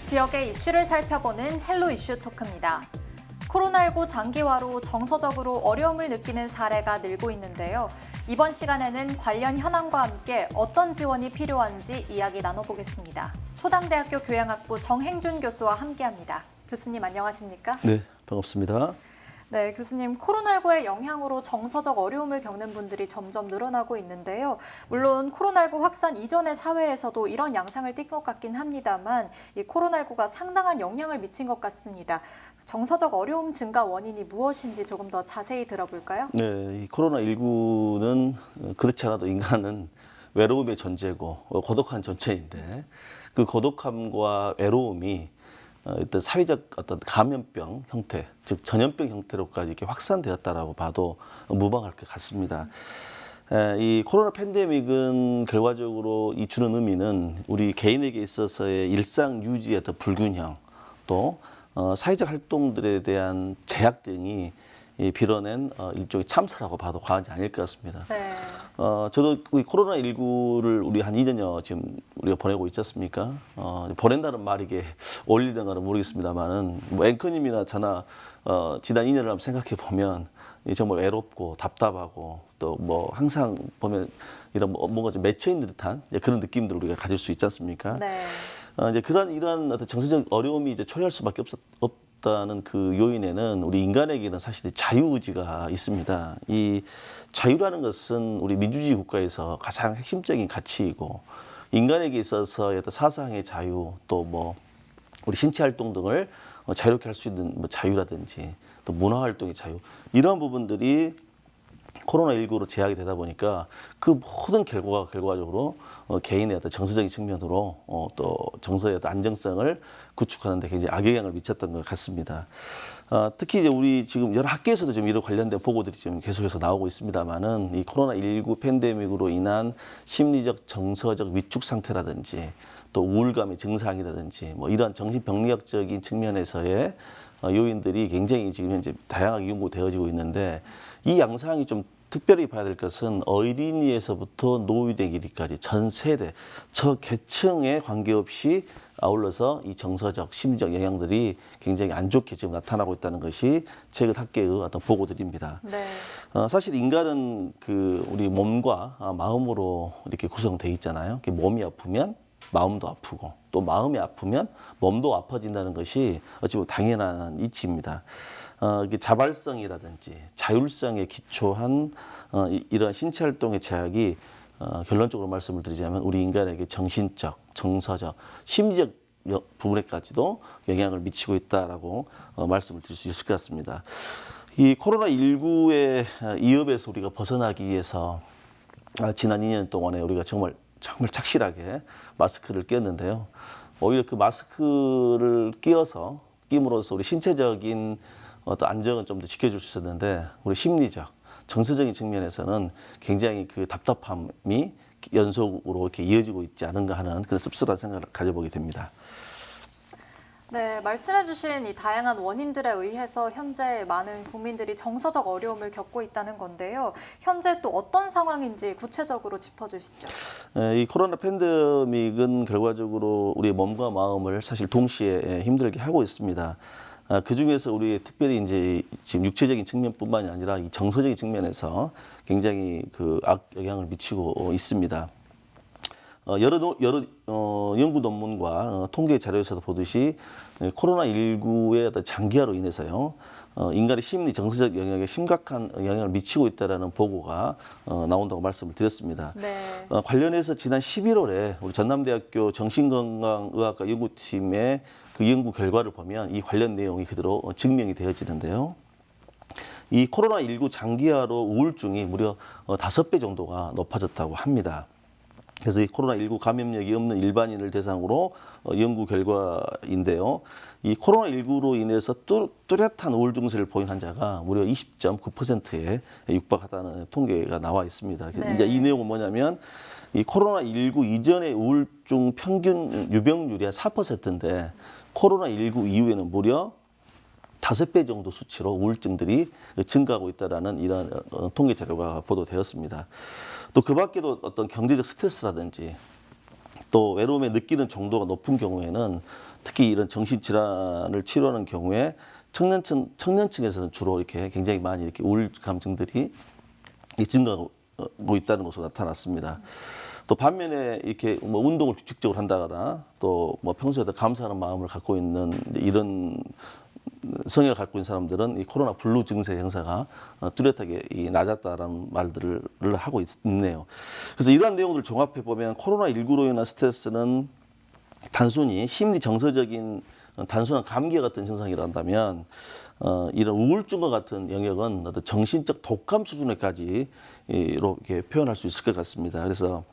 지역의 이슈를 살펴보는 헬로 이슈 토크입니다. 코로나19 장기화로 정서적으로 어려움을 느끼는 사례가 늘고 있는데요. 이번 시간에는 관련 현황과 함께 어떤 지원이 필요한지 이야기 나눠보겠습니다. 초당대학교 교양학부 정행준 교수와 함께합니다. 교수님 안녕하십니까? 네, 반갑습니다. 네, 교수님, 코로나19의 영향으로 정서적 어려움을 겪는 분들이 점점 늘어나고 있는데요. 물론 코로나19 확산 이전의 사회에서도 이런 양상을 띈 것 같긴 합니다만 이 코로나19가 상당한 영향을 미친 것 같습니다. 정서적 어려움 증가 원인이 무엇인지 조금 더 자세히 들어볼까요? 네, 이 코로나19는 그렇지 않아도 인간은 외로움의 존재고 고독한 존재인데 그 고독함과 외로움이 어떤 사회적 어떤 감염병 형태, 즉 전염병 형태로까지 이렇게 확산되었다라고 봐도 무방할 것 같습니다. 이 코로나 팬데믹은 결과적으로 이 주는 의미는 우리 개인에게 있어서의 일상 유지의 어떤 불균형, 또 사회적 활동들에 대한 제약 등이 빌어낸 일종의 참사라고 봐도 과언이 아닐 것 같습니다. 네. 저도 이 코로나19를 우리 한 2년여 지금 우리가 보내고 있지 않습니까? 보낸다는 말이 이게 어울리는가는 모르겠습니다만은 뭐 앵커님이나 저나 지난 2년을 한번 생각해 보면 정말 외롭고 답답하고 또 뭐 항상 보면 이런 뭔가 좀 맺혀 있는 듯한 그런 느낌들을 우리가 가질 수 있지 않습니까? 네. 이제 이러한 어떤 정서적 어려움이 이제 초래할 수밖에 없다는 그 요인에는 우리 인간에게는 사실 자유의지가 있습니다. 이 자유라는 것은 우리 민주주의 국가에서 가장 핵심적인 가치이고 인간에게 있어서 어떤 사상의 자유 또 뭐 우리 신체 활동 등을 자유롭게 할 수 있는 뭐 자유라든지 또 문화 활동의 자유 이런 부분들이 코로나19로 제약이 되다 보니까 그 모든 결과적으로 개인의 어떤 정서적인 측면으로 또 정서의 어떤 안정성을 구축하는 데 굉장히 악영향을 미쳤던 것 같습니다. 특히 이제 우리 지금 여러 학계에서도 좀 이런 관련된 보고들이 지금 계속해서 나오고 있습니다만은 이 코로나19 팬데믹으로 인한 심리적 정서적 위축 상태라든지 또 우울감의 증상이라든지 뭐 이런 정신병리학적인 측면에서의 요인들이 굉장히 지금 현재 다양하게 연구되어지고 있는데 이 양상이 좀 특별히 봐야 될 것은 어린이에서부터 노인에 이르기까지 전 세대, 저 계층에 관계없이 아울러서 이 정서적, 심리적 영향들이 굉장히 안 좋게 지금 나타나고 있다는 것이 최근 학계의 어떤 보고들입니다. 네. 사실 인간은 그 우리 몸과 마음으로 이렇게 구성되어 있잖아요. 몸이 아프면 마음도 아프고 또 마음이 아프면 몸도 아파진다는 것이 어찌 보면 당연한 이치입니다. 이게 자발성이라든지 자율성에 기초한 이러한 신체 활동의 제약이 결론적으로 말씀을 드리자면 우리 인간에게 정신적, 정서적, 심리적 부분에까지도 영향을 미치고 있다라고 말씀을 드릴 수 있을 것 같습니다. 이 코로나19의 위협에서 우리가 벗어나기 위해서 지난 2년 동안에 우리가 정말 착실하게 마스크를 꼈는데요. 오히려 그 마스크를 끼므로써 우리 신체적인 어떤 안정은 좀 더 지켜줄 수 있었는데 우리 심리적, 정서적인 측면에서는 굉장히 그 답답함이 연속으로 이렇게 이어지고 있지 않은가 하는 그런 씁쓸한 생각을 가져보게 됩니다. 네, 말씀해주신 이 다양한 원인들에 의해서 현재 많은 국민들이 정서적 어려움을 겪고 있다는 건데요. 현재 또 어떤 상황인지 구체적으로 짚어주시죠. 이 코로나 팬데믹은 결과적으로 우리 몸과 마음을 사실 동시에 힘들게 하고 있습니다. 그 중에서 우리 특별히 이제 지금 육체적인 측면뿐만이 아니라 이 정서적인 측면에서 굉장히 그 악영향을 미치고 있습니다. 여러 연구 논문과 통계 자료에서도 보듯이 코로나19의 어떤 장기화로 인해서요, 인간의 심리, 정서적 영역에 심각한 영향을 미치고 있다는 보고가 나온다고 말씀을 드렸습니다. 네. 관련해서 지난 11월에 우리 전남대학교 정신건강의학과 연구팀의 그 연구 결과를 보면 이 관련 내용이 그대로 증명이 되어지는데요. 이 코로나19 장기화로 우울증이 무려 5배 정도가 높아졌다고 합니다. 그래서 이 코로나19 감염력이 없는 일반인을 대상으로 연구 결과인데요. 이 코로나19로 인해서 뚜렷한 우울 증세를 보인 환자가 무려 20.9%에 육박하다는 통계가 나와 있습니다. 네. 이제 이 내용은 뭐냐면 이 코로나19 이전의 우울증 평균 유병률이 한 4%인데 코로나19 이후에는 무려 5배 정도 수치로 우울증들이 증가하고 있다는 이런 통계 자료가 보도되었습니다. 또 그 밖에도 어떤 경제적 스트레스라든지 또 외로움에 느끼는 정도가 높은 경우에는 특히 이런 정신질환을 치료하는 경우에 청년층에서는 주로 이렇게 굉장히 많이 이렇게 우울감 증들이 증가하고 있다는 것으로 나타났습니다. 또 반면에 이렇게 뭐 운동을 규칙적으로 한다거나 또 뭐 평소에도 감사하는 마음을 갖고 있는 이런 성향을 갖고 있는 사람들은 이 코로나 블루 증세 형사가 뚜렷하게 낮았다라는 말들을 하고 있네요. 그래서 이러한 내용들을 종합해 보면 코로나19로 인한 스트레스는 단순히 심리 정서적인 단순한 감기 같은 현상이라 한다면 이런 우울증과 같은 영역은 어떤 정신적 독감 수준에까지 이렇게 표현할 수 있을 것 같습니다. 그래서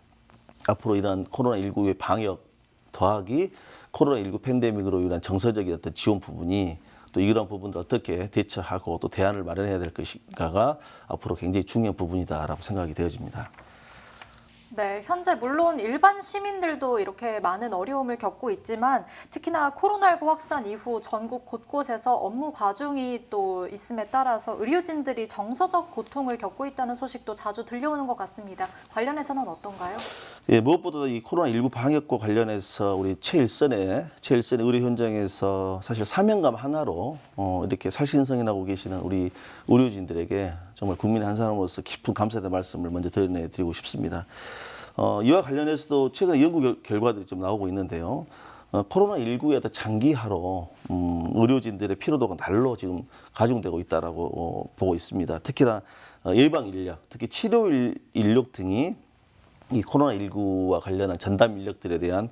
앞으로 이런 코로나19의 방역 더하기 코로나19 팬데믹으로 인한 정서적인 어떤 지원 부분이 또 이런 부분들 어떻게 대처하고 또 대안을 마련해야 될 것인가가 앞으로 굉장히 중요한 부분이다라고 생각이 되어집니다. 네, 현재 물론 일반 시민들도 이렇게 많은 어려움을 겪고 있지만 특히나 코로나19 확산 이후 전국 곳곳에서 업무 과중이 또 있음에 따라서 의료진들이 정서적 고통을 겪고 있다는 소식도 자주 들려오는 것 같습니다. 관련해서는 어떤가요? 예, 무엇보다 이 코로나19 방역과 관련해서 우리 최일선의 의료 현장에서 사실 사명감 하나로 이렇게 살신성인하고 계시는 우리 의료진들에게 정말 국민의 한 사람으로서 깊은 감사의 말씀을 먼저 드리고 싶습니다. 이와 관련해서도 최근에 연구 결과들이 좀 나오고 있는데요. 코로나19의 어떤 장기화로 의료진들의 피로도가 날로 지금 가중되고 있다라고 보고 있습니다. 특히나 예방 인력, 특히 치료 인력 등이 이 코로나19와 관련한 전담 인력들에 대한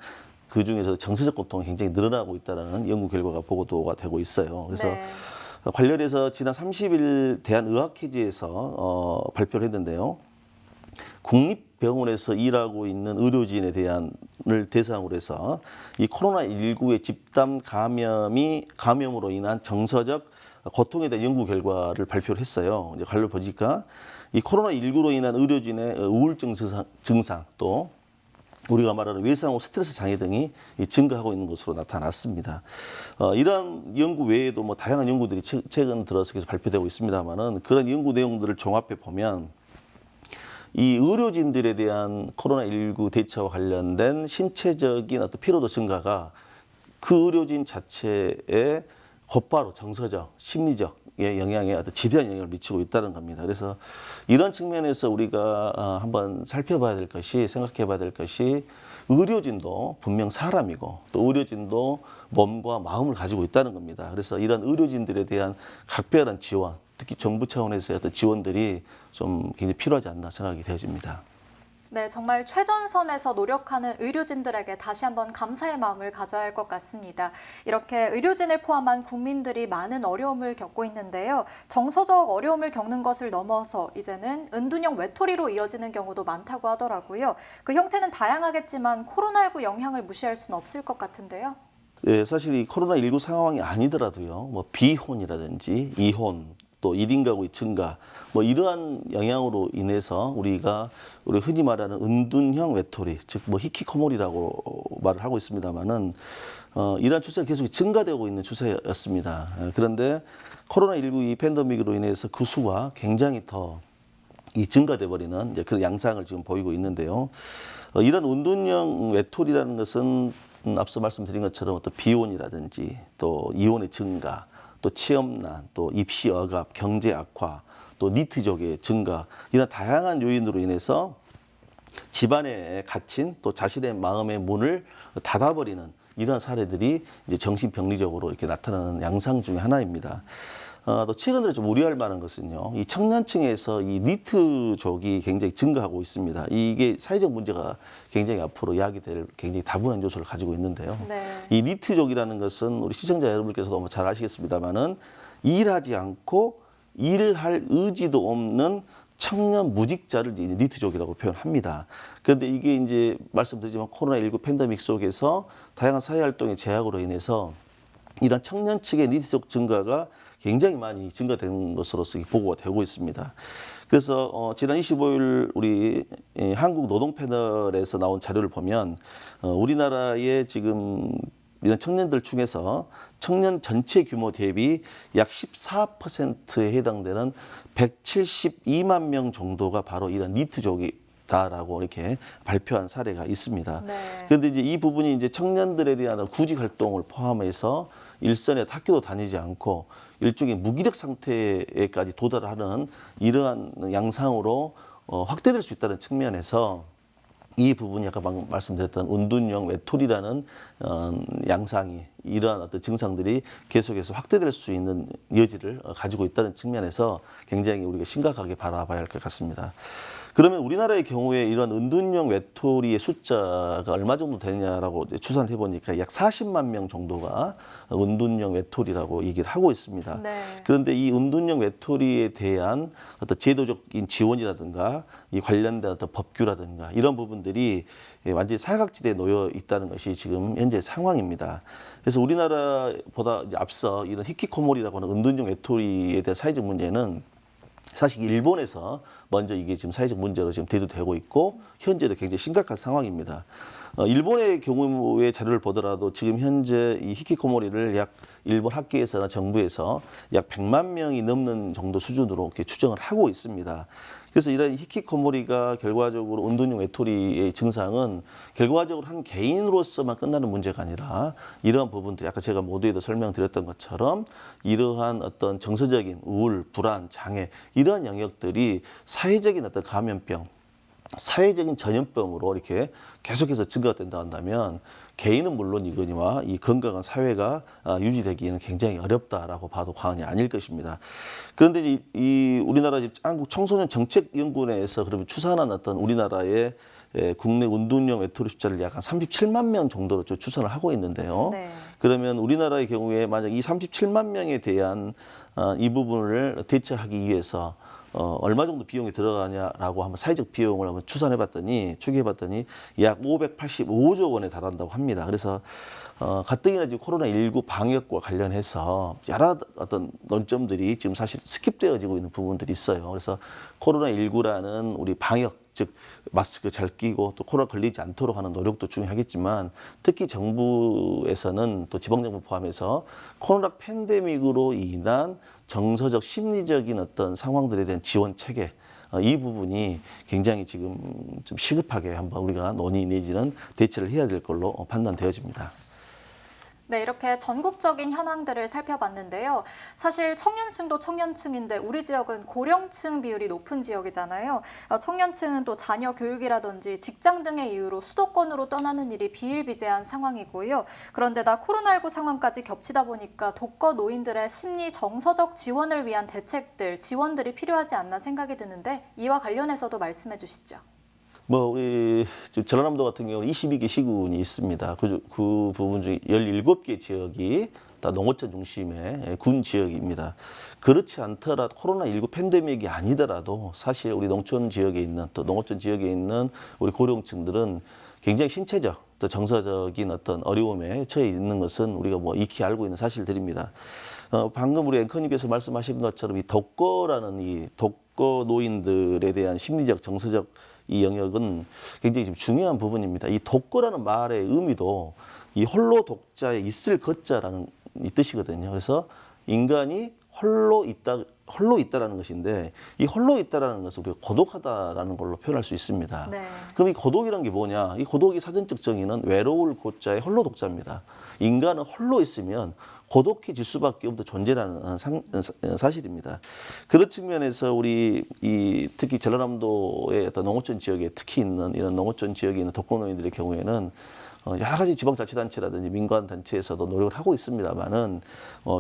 그 중에서 정서적 고통이 굉장히 늘어나고 있다는 연구 결과가 보고가 되고 있어요. 그래서 네. 관련해서 지난 30일 대한의학회지에서 발표를 했는데요. 국립병원에서 일하고 있는 의료진에 대한을 대상으로 해서 이 코로나19의 집단 감염으로 인한 정서적 고통에 대한 연구 결과를 발표를 했어요. 이제 관련 보니까 이 코로나19로 인한 의료진의 우울증 증상 또 우리가 말하는 외상후 스트레스 장애 등이 증가하고 있는 것으로 나타났습니다. 이러한 연구 외에도 뭐 다양한 연구들이 최근 들어서 계속 발표되고 있습니다만은 그런 연구 내용들을 종합해 보면 이 의료진들에 대한 코로나19 대처와 관련된 신체적인 어떤 피로도 증가가 그 의료진 자체에 곧바로 정서적, 심리적 영향에 어떤 지대한 영향을 미치고 있다는 겁니다. 그래서 이런 측면에서 우리가 한번 생각해 봐야 될 것이 의료진도 분명 사람이고 또 의료진도 몸과 마음을 가지고 있다는 겁니다. 그래서 이런 의료진들에 대한 각별한 지원, 특히 정부 차원에서의 어떤 지원들이 좀 굉장히 필요하지 않나 생각이 되어집니다. 네, 정말 최전선에서 노력하는 의료진들에게 다시 한번 감사의 마음을 가져야 할 것 같습니다. 이렇게 의료진을 포함한 국민들이 많은 어려움을 겪고 있는데요. 정서적 어려움을 겪는 것을 넘어서 이제는 은둔형 외톨이로 이어지는 경우도 많다고 하더라고요. 그 형태는 다양하겠지만 코로나19 영향을 무시할 수는 없을 것 같은데요. 네, 사실 이 코로나19 상황이 아니더라도요. 뭐 비혼이라든지 이혼, 또 1인 가구의 증가, 뭐 이러한 영향으로 인해서 우리 흔히 말하는 은둔형 외톨이, 즉 뭐 히키코모리라고 말을 하고 있습니다만은 이러한 추세가 계속 증가되고 있는 추세였습니다. 그런데 코로나19 이 팬데믹으로 인해서 그 수가 굉장히 더 증가돼 버리는 이제 그런 양상을 지금 보이고 있는데요. 이런 은둔형 외톨이라는 것은 앞서 말씀드린 것처럼 어떤 비혼이라든지 또 이혼의 증가, 또 취업난, 또 입시 억압, 경제 악화, 또 니트족의 증가 이런 다양한 요인으로 인해서 집안에 갇힌 또 자신의 마음의 문을 닫아버리는 이런 사례들이 이제 정신병리적으로 이렇게 나타나는 양상 중에 하나입니다. 또 최근에 좀 우려할 만한 것은요, 이 청년층에서 이 니트족이 굉장히 증가하고 있습니다. 이게 사회적 문제가 굉장히 앞으로 야기될 굉장히 다분한 요소를 가지고 있는데요. 네. 이 니트족이라는 것은 우리 시청자 여러분께서도 아마 잘 아시겠습니다만은 일하지 않고 일을 할 의지도 없는 청년 무직자를 이제 니트족이라고 표현합니다. 그런데 이게 이제 말씀드리지만 코로나19 팬데믹 속에서 다양한 사회활동의 제약으로 인해서 이런 청년 측의 니트족 증가가 굉장히 많이 증가된 것으로서 보고가 되고 있습니다. 그래서 지난 25일 우리 한국 노동 패널에서 나온 자료를 보면 우리나라의 지금 이런 청년들 중에서 청년 전체 규모 대비 약 14%에 해당되는 172만 명 정도가 바로 이런 니트족이다 있다라고 이렇게 발표한 사례가 있습니다. 네. 그런데 이제 이 부분이 이제 청년들에 대한 구직 활동을 포함해서 일선에 학교도 다니지 않고 일종의 무기력 상태에까지 도달하는 이러한 양상으로 확대될 수 있다는 측면에서 이 부분이 아까 방금 말씀드렸던 은둔형 외톨이라는 양상이 이러한 어떤 증상들이 계속해서 확대될 수 있는 여지를 가지고 있다는 측면에서 굉장히 우리가 심각하게 바라봐야 할 것 같습니다. 그러면 우리나라의 경우에 이런 은둔형 외톨이의 숫자가 얼마 정도 되냐라고 추산을 해보니까 약 40만 명 정도가 은둔형 외톨이라고 얘기를 하고 있습니다. 네. 그런데 이 은둔형 외톨이에 대한 어떤 제도적인 지원이라든가 이 관련된 어떤 법규라든가 이런 부분들이 완전히 사각지대에 놓여 있다는 것이 지금 현재 상황입니다. 그래서 우리나라보다 이제 앞서 이런 히키코모리라고 하는 은둔형 외톨이에 대한 사회적 문제는 사실 일본에서 먼저 이게 지금 사회적 문제로 지금 대두되고 있고 현재도 굉장히 심각한 상황입니다. 일본의 경우의 자료를 보더라도 지금 현재 이 히키코모리를 약 일본 학계에서나 정부에서 약 100만 명이 넘는 정도 수준으로 이렇게 추정을 하고 있습니다. 그래서 이런 히키코모리가 결과적으로 은둔형 외톨이의 증상은 결과적으로 한 개인으로서만 끝나는 문제가 아니라 이러한 부분들이 아까 제가 모두에도 설명드렸던 것처럼 이러한 어떤 정서적인 우울, 불안, 장애 이러한 영역들이 사회적인 어떤 감염병, 사회적인 전염병으로 이렇게 계속해서 증가가 된다 한다면 개인은 물론이거니와 이 건강한 사회가 유지되기에는 굉장히 어렵다라고 봐도 과언이 아닐 것입니다. 그런데 이 우리나라 한국 청소년 정책연구원에서 그러면 추산한 어떤 우리나라의 국내 은둔형 외톨이 숫자를 약 한 37만 명 정도로 추산을 하고 있는데요. 네. 그러면 우리나라의 경우에 만약 이 37만 명에 대한 이 부분을 대처하기 위해서 얼마 정도 비용이 들어가냐라고 한번 사회적 비용을 한번 추계해봤더니 약 585조 원에 달한다고 합니다. 그래서 가뜩이나 지금 코로나19 방역과 관련해서 여러 어떤 논점들이 지금 사실 스킵되어지고 있는 부분들이 있어요. 그래서 코로나19라는 우리 방역, 즉 마스크 잘 끼고 또 코로나 걸리지 않도록 하는 노력도 중요하겠지만 특히 정부에서는 또 지방정부 포함해서 코로나 팬데믹으로 인한 정서적 심리적인 어떤 상황들에 대한 지원 체계 이 부분이 굉장히 지금 좀 시급하게 한번 우리가 논의 내지는 대처를 해야 될 걸로 판단되어집니다. 네, 이렇게 전국적인 현황들을 살펴봤는데요. 사실 청년층도 청년층인데 우리 지역은 고령층 비율이 높은 지역이잖아요. 청년층은 또 자녀 교육이라든지 직장 등의 이유로 수도권으로 떠나는 일이 비일비재한 상황이고요. 그런데다 코로나19 상황까지 겹치다 보니까 독거 노인들의 심리 정서적 지원을 위한 대책들, 지원들이 필요하지 않나 생각이 드는데 이와 관련해서도 말씀해 주시죠. 우리 전라남도 같은 경우는 22개 시군이 있습니다. 그 부분 중에 17개 지역이 다 농어촌 중심의 군 지역입니다. 그렇지 않더라도 코로나19 팬데믹이 아니더라도 사실 우리 농촌 지역에 있는 또 농어촌 지역에 있는 우리 고령층들은 굉장히 신체적 또 정서적인 어떤 어려움에 처해 있는 것은 우리가 익히 알고 있는 사실들입니다. 방금 우리 앵커님께서 말씀하신 것처럼 이 독거라는 이 독거 노인들에 대한 심리적 정서적 이 영역은 굉장히 좀 중요한 부분입니다. 이 독거라는 말의 의미도 이 홀로 독자에 있을 것자라는 이 뜻이거든요. 그래서 인간이 홀로 있다라는 것인데 이 홀로 있다라는 것을 우리가 고독하다라는 걸로 표현할 수 있습니다. 네. 그럼 이 고독이란 게 뭐냐? 이 고독의 사전적 정의는 외로울 고자의 홀로 독자입니다. 인간은 홀로 있으면 고독해질 수밖에 없는 존재라는 사실입니다. 그런 측면에서 우리 특히 전라남도의 어떤 농어촌 지역에 특히 있는 이런 농어촌 지역에 있는 독거노인들의 경우에는 여러 가지 지방자치단체라든지 민간단체에서도 노력을 하고 있습니다만은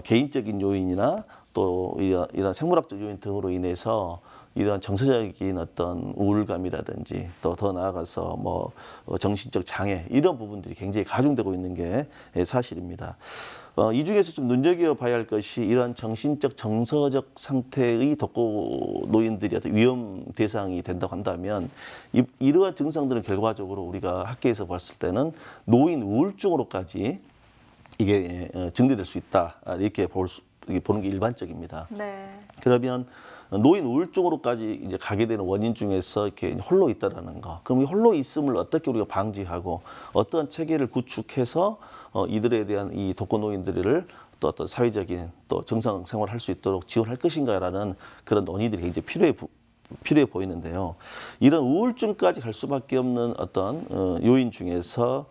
개인적인 요인이나 또 이런 생물학적 요인 등으로 인해서 이런 정서적인 어떤 우울감이라든지 또 더 나아가서 정신적 장애 이런 부분들이 굉장히 가중되고 있는 게 사실입니다. 이 중에서 좀 눈여겨봐야 할 것이 이러한 정신적 정서적 상태의 독거 노인들이 어떤 위험 대상이 된다고 한다면 이러한 증상들은 결과적으로 우리가 학계에서 봤을 때는 노인 우울증으로까지 이게 증대될 수 있다 이렇게 보는 게 일반적입니다. 네. 그러면 노인 우울증으로까지 이제 가게 되는 원인 중에서 이렇게 홀로 있다라는 거. 그럼 이 홀로 있음을 어떻게 우리가 방지하고 어떤 체계를 구축해서 이들에 대한 이 독거 노인들을 또 어떤 사회적인 또 정상 생활할 수 있도록 지원할 것인가라는 그런 논의들이 굉장히 필요해 필요해 보이는데요. 이런 우울증까지 갈 수밖에 없는 어떤 요인 중에서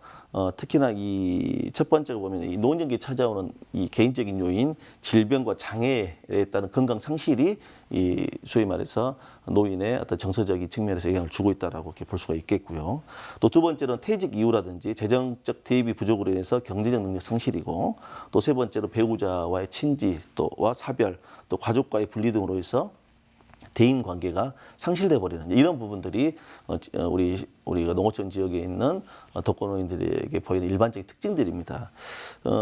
특히나 이 첫 번째로 보면 이 노년기에 찾아오는 이 개인적인 요인, 질병과 장애에 따른 건강 상실이 이 소위 말해서 노인의 어떤 정서적인 측면에서 영향을 주고 있다라고 이렇게 볼 수가 있겠고요. 또 두 번째로는 퇴직 이후라든지 재정적 대입이 부족으로 인해서 경제적 능력 상실이고, 또 세 번째로 배우자와의 친지 또와 사별, 또 가족과의 분리 등으로 해서 대인 관계가 상실돼 버리는 이런 부분들이 우리가 농어촌 지역에 있는 독거노인들에게 보이는 일반적인 특징들입니다.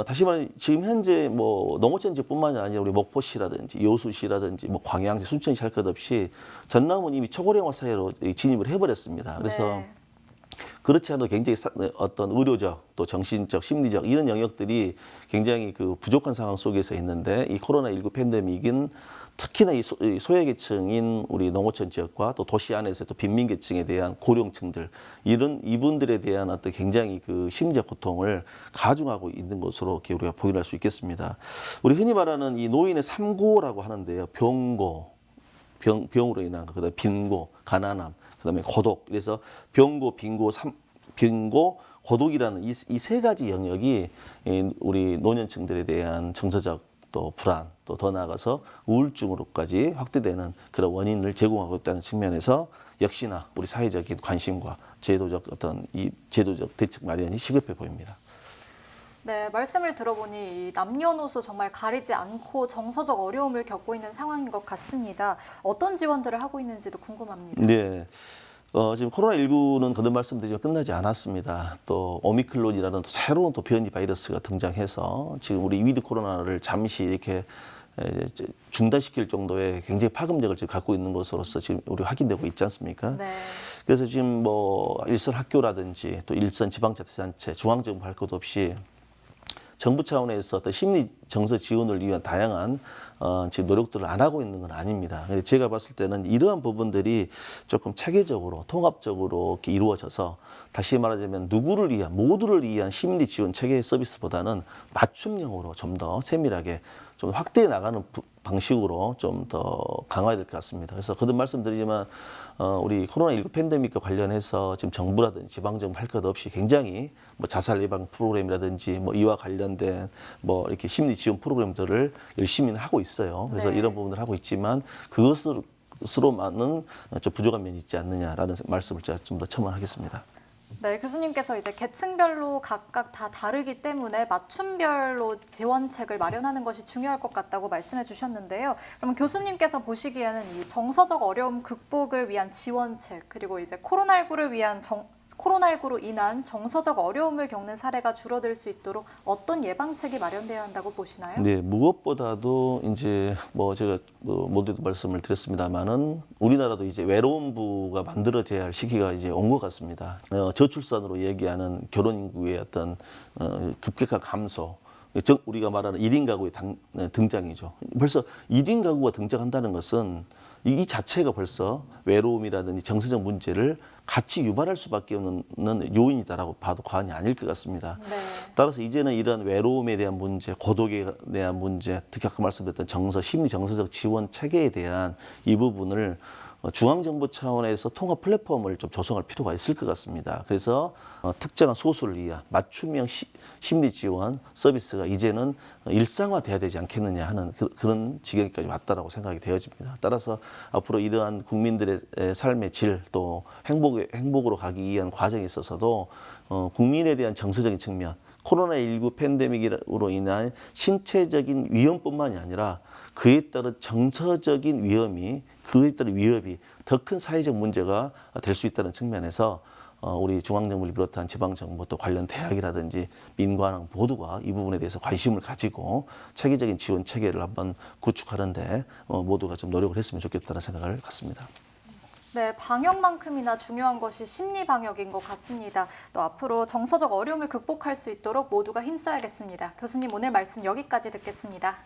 다시 말해 지금 현재 뭐 농어촌 지역뿐만이 아니라 우리 목포시라든지 여수시라든지 뭐 광양시, 순천시 할 것 없이 전남은 이미 초고령화 사회로 진입을 해버렸습니다. 그래서 네. 그렇지 않아도 굉장히 어떤 의료적 또 정신적 심리적 이런 영역들이 굉장히 그 부족한 상황 속에서 있는데, 이 코로나19 팬데믹은 특히나 이 소외계층인 우리 농어촌 지역과 또 도시 안에서 또 빈민계층에 대한 고령층들, 이런 이분들에 대한 어떤 굉장히 그 심리적 고통을 가중하고 있는 것으로 이렇게 우리가 보유할 수 있겠습니다. 우리 흔히 말하는 이 노인의 삼고라고 하는데요. 병으로 인한 거, 그다음에 빈고, 가난함, 그다음에 고독. 그래서 병고, 빈고, 고독이라는 이 세 가지 영역이 우리 노년층들에 대한 정서적 또 불안, 또 더 나아가서 우울증으로까지 확대되는 그런 원인을 제공하고 있다는 측면에서 역시나 우리 사회적인 관심과 제도적 대책 마련이 시급해 보입니다. 네, 말씀을 들어보니 이 남녀노소 정말 가리지 않고 정서적 어려움을 겪고 있는 상황인 것 같습니다. 어떤 지원들을 하고 있는지도 궁금합니다. 네. 지금 코로나19는 거듭 말씀드리지만 끝나지 않았습니다. 또 오미크론이라는 또 새로운 또 변이 바이러스가 등장해서 지금 우리 위드 코로나를 잠시 이렇게 중단시킬 정도의 굉장히 파급력을 지금 갖고 있는 것으로서 지금 우리 확인되고 있지 않습니까? 네. 그래서 지금 뭐 일선 학교라든지 또 일선 지방자치단체, 중앙정부 할 것 없이 정부 차원에서 어떤 심리 정서 지원을 위한 다양한 지금 노력들을 안 하고 있는 건 아닙니다. 제가 봤을 때는 이러한 부분들이 조금 체계적으로 통합적으로 이렇게 이루어져서, 다시 말하자면 누구를 위한, 모두를 위한 심리 지원 체계 서비스보다는 맞춤형으로 좀 더 세밀하게 좀 확대해 나가는 방식으로 좀 더 강화해야 될 것 같습니다. 그래서 거듭 말씀드리지만 우리 코로나19 팬데믹과 관련해서 지금 정부라든지 지방정부 할 것 없이 굉장히 뭐 자살 예방 프로그램이라든지 뭐 이와 관련된 뭐 이렇게 심리 지원 프로그램들을 열심히 하고 있어요. 그래서 네. 이런 부분을 하고 있지만 그것으로만은 좀 부족한 면이 있지 않느냐라는 말씀을 제가 좀 더 첨언하겠습니다. 네, 교수님께서 이제 계층별로 각각 다 다르기 때문에 맞춤별로 지원책을 마련하는 것이 중요할 것 같다고 말씀해 주셨는데요. 그러면 교수님께서 보시기에는 이 정서적 어려움 극복을 위한 지원책, 그리고 이제 코로나19로 인한 정서적 어려움을 겪는 사례가 줄어들 수 있도록 어떤 예방책이 마련돼야 한다고 보시나요? 네, 무엇보다도 이제 뭐 제가 모두도 말씀을 드렸습니다만은 우리나라도 이제 외로움부가 만들어져야 할 시기가 이제 온 것 같습니다. 저출산으로 얘기하는 결혼 인구의 어떤 급격한 감소, 우리가 말하는 1인 가구의 등장이죠. 벌써 1인 가구가 등장한다는 것은 이 자체가 벌써 외로움이라든지 정서적 문제를 같이 유발할 수밖에 없는 요인이다라고 봐도 과언이 아닐 것 같습니다. 네. 따라서 이제는 이런 외로움에 대한 문제, 고독에 대한 문제, 특히 아까 말씀드렸던 심리 정서적 지원 체계에 대한 이 부분을 중앙정부 차원에서 통합 플랫폼을 좀 조성할 필요가 있을 것 같습니다. 그래서 특정한 소수를 위한 맞춤형 심리 지원 서비스가 이제는 일상화돼야 되지 않겠느냐 하는 그런 지경까지 왔다라고 생각이 되어집니다. 따라서 앞으로 이러한 국민들의 삶의 질 또 행복으로 가기 위한 과정에 있어서도 국민에 대한 정서적인 측면, 코로나19 팬데믹으로 인한 신체적인 위험뿐만이 아니라 그에 따른 정서적인 위험이, 그에 따른 위협이 더 큰 사회적 문제가 될 수 있다는 측면에서 우리 중앙정부를 비롯한 지방정부 또 관련 대학이라든지 민관 모두가 이 부분에 대해서 관심을 가지고 체계적인 지원 체계를 한번 구축하는데 모두가 좀 노력을 했으면 좋겠다는 생각을 갖습니다. 네, 방역만큼이나 중요한 것이 심리 방역인 것 같습니다. 또 앞으로 정서적 어려움을 극복할 수 있도록 모두가 힘써야겠습니다. 교수님, 오늘 말씀 여기까지 듣겠습니다.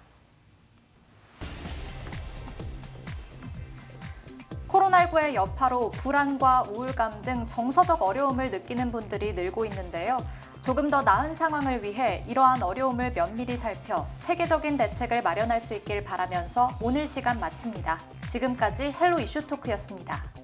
코로나19의 여파로 불안과 우울감 등 정서적 어려움을 느끼는 분들이 늘고 있는데요. 조금 더 나은 상황을 위해 이러한 어려움을 면밀히 살펴 체계적인 대책을 마련할 수 있길 바라면서 오늘 시간 마칩니다. 지금까지 헬로 이슈 토크였습니다.